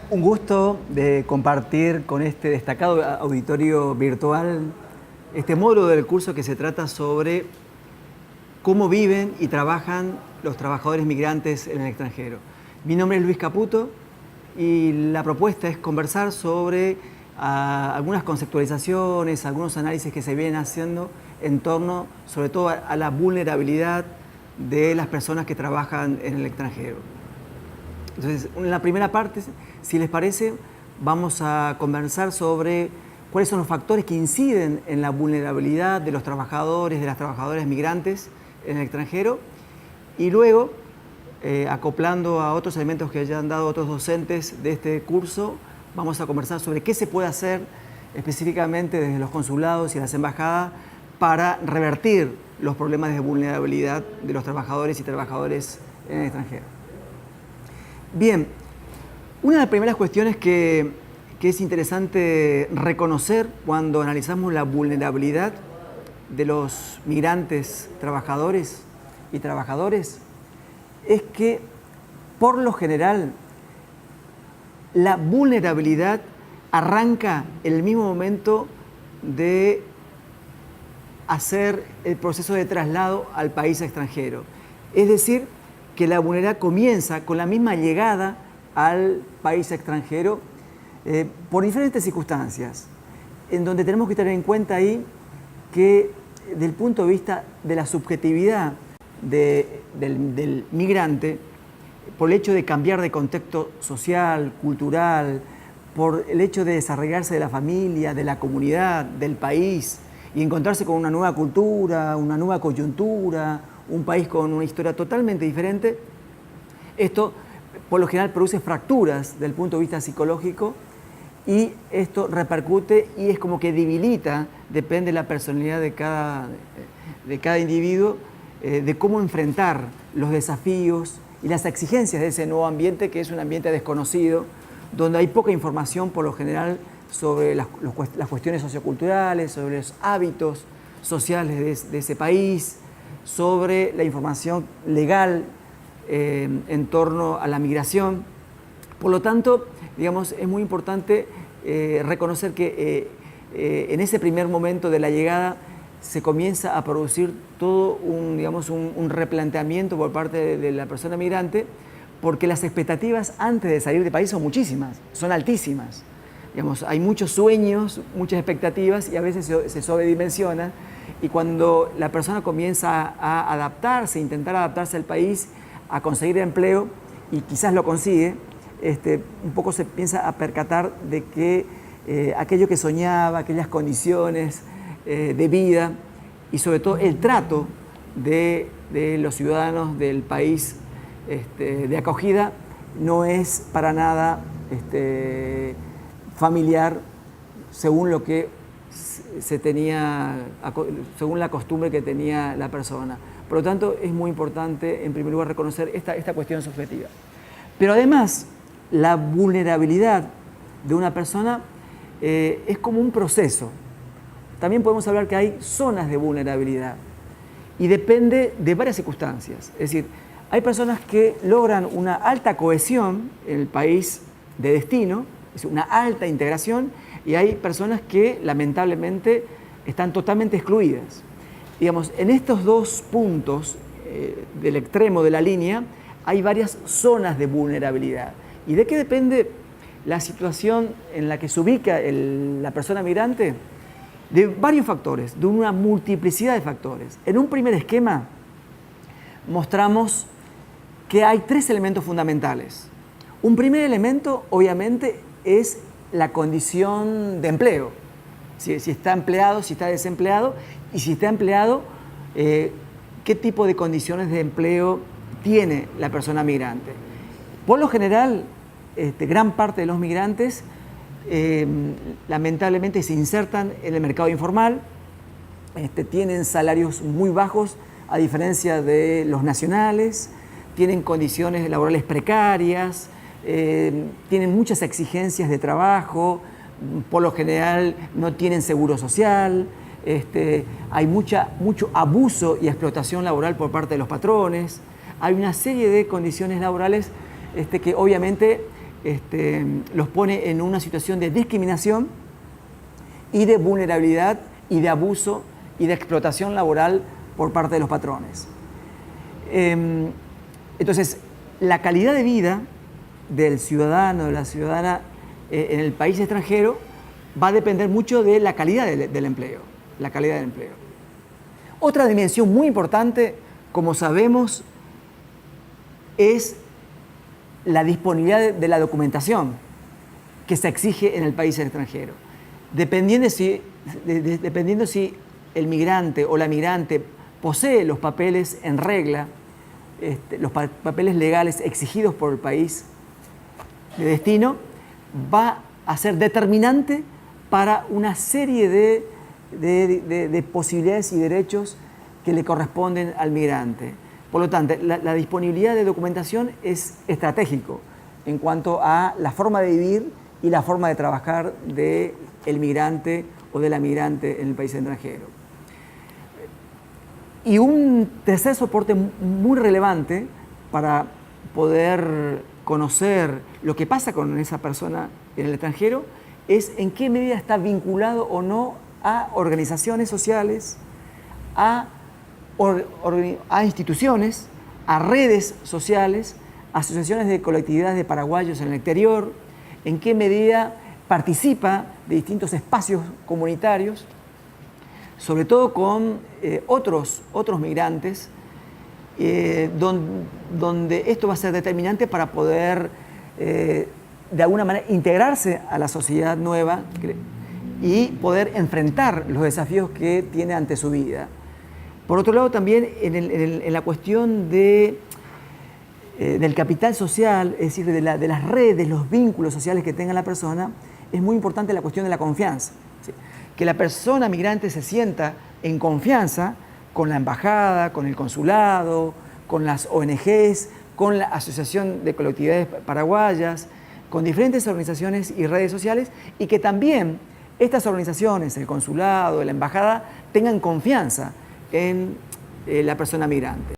Un gusto de compartir con este destacado auditorio virtual este módulo del curso que se trata sobre cómo viven y trabajan los trabajadores migrantes en el extranjero. Mi nombre es Luis Caputo y la propuesta es conversar sobre algunas conceptualizaciones, algunos análisis que se vienen haciendo en torno sobre todo a la vulnerabilidad de las personas que trabajan en el extranjero. Entonces, en la primera parte, si les parece, vamos a conversar sobre cuáles son los factores que inciden en la vulnerabilidad de los trabajadores, de las trabajadoras migrantes en el extranjero, y luego, acoplando a otros elementos que ya han dado otros docentes de este curso, vamos a conversar sobre qué se puede hacer específicamente desde los consulados y las embajadas para revertir los problemas de vulnerabilidad de los trabajadores y trabajadoras en el extranjero. Bien, una de las primeras cuestiones que es interesante reconocer cuando analizamos la vulnerabilidad de los migrantes trabajadores y trabajadores es que, por lo general, la vulnerabilidad arranca en el mismo momento de hacer el proceso de traslado al país extranjero. Es decir, que la vulnerabilidad comienza con la misma llegada al país extranjero por diferentes circunstancias, en donde tenemos que tener en cuenta ahí que, desde el punto de vista de la subjetividad del migrante, por el hecho de cambiar de contexto social, cultural, por el hecho de desarraigarse de la familia, de la comunidad, del país, y encontrarse con una nueva cultura, una nueva coyuntura, un país con una historia totalmente diferente, esto por lo general produce fracturas desde el punto de vista psicológico, y esto repercute y es como que debilita, depende de la personalidad de cada individuo, de cómo enfrentar los desafíos y las exigencias de ese nuevo ambiente, que es un ambiente desconocido, donde hay poca información por lo general sobre las cuestiones socioculturales, sobre los hábitos sociales de ese país, sobre la información legal en torno a la migración. Por lo tanto, digamos, es muy importante reconocer que en ese primer momento de la llegada se comienza a producir todo un replanteamiento por parte de la persona migrante, porque las expectativas antes de salir del país son muchísimas, son altísimas. Digamos, hay muchos sueños, muchas expectativas y a veces se sobredimensionan, y cuando la persona comienza a adaptarse, intentar adaptarse al país, a conseguir empleo y quizás lo consigue, un poco se piensa a percatar de que aquello que soñaba, aquellas condiciones de vida y sobre todo el trato de los ciudadanos del país de acogida no es para nada familiar según lo que se tenía, según la costumbre que tenía la persona. Por lo tanto, es muy importante, en primer lugar, reconocer esta cuestión subjetiva. Pero además, la vulnerabilidad de una persona es como un proceso. También podemos hablar que hay zonas de vulnerabilidad y depende de varias circunstancias. Es decir, hay personas que logran una alta cohesión en el país de destino, es decir, una alta integración, y hay personas que lamentablemente están totalmente excluidas. Digamos, en estos dos puntos del extremo de la línea hay varias zonas de vulnerabilidad. ¿Y de qué depende la situación en la que se ubica la persona migrante? De varios factores, de una multiplicidad de factores. En un primer esquema mostramos que hay tres elementos fundamentales. Un primer elemento, obviamente, es la condición de empleo. Si está empleado, si está desempleado, y si está empleado, qué tipo de condiciones de empleo tiene la persona migrante. Por lo general, gran parte de los migrantes lamentablemente se insertan en el mercado informal, tienen salarios muy bajos a diferencia de los nacionales, tienen condiciones laborales precarias, tienen muchas exigencias de trabajo, por lo general no tienen seguro social, hay mucho abuso y explotación laboral por parte de los patrones, hay una serie de condiciones laborales que obviamente los pone en una situación de discriminación y de vulnerabilidad y de abuso y de explotación laboral por parte de los patrones. Entonces, la calidad de vida del ciudadano, de la ciudadana en el país extranjero va a depender mucho de la calidad del empleo, la calidad del empleo. Otra dimensión muy importante, como sabemos, es la disponibilidad de la documentación que se exige en el país extranjero. Dependiendo si el migrante o la migrante posee los papeles en regla, los papeles legales exigidos por el país de destino, va a ser determinante para una serie de posibilidades y derechos que le corresponden al migrante. Por lo tanto, la disponibilidad de documentación es estratégico en cuanto a la forma de vivir y la forma de trabajar del migrante o de la migrante en el país extranjero. Y un tercer soporte muy relevante para poder conocer lo que pasa con esa persona en el extranjero es en qué medida está vinculado o no a organizaciones sociales, a instituciones, a redes sociales, asociaciones de colectividades de paraguayos en el exterior, en qué medida participa de distintos espacios comunitarios, sobre todo con otros migrantes, donde esto va a ser determinante para poder, de alguna manera, integrarse a la sociedad nueva y poder enfrentar los desafíos que tiene ante su vida. Por otro lado, también en la cuestión del capital social, es decir, de las redes, los vínculos sociales que tenga la persona, es muy importante la cuestión de la confianza. ¿Sí? Que la persona migrante se sienta en confianza con la embajada, con el consulado, con las ONGs, con la Asociación de Colectividades Paraguayas, con diferentes organizaciones y redes sociales, y que también estas organizaciones, el consulado, la embajada, tengan confianza en la persona migrante.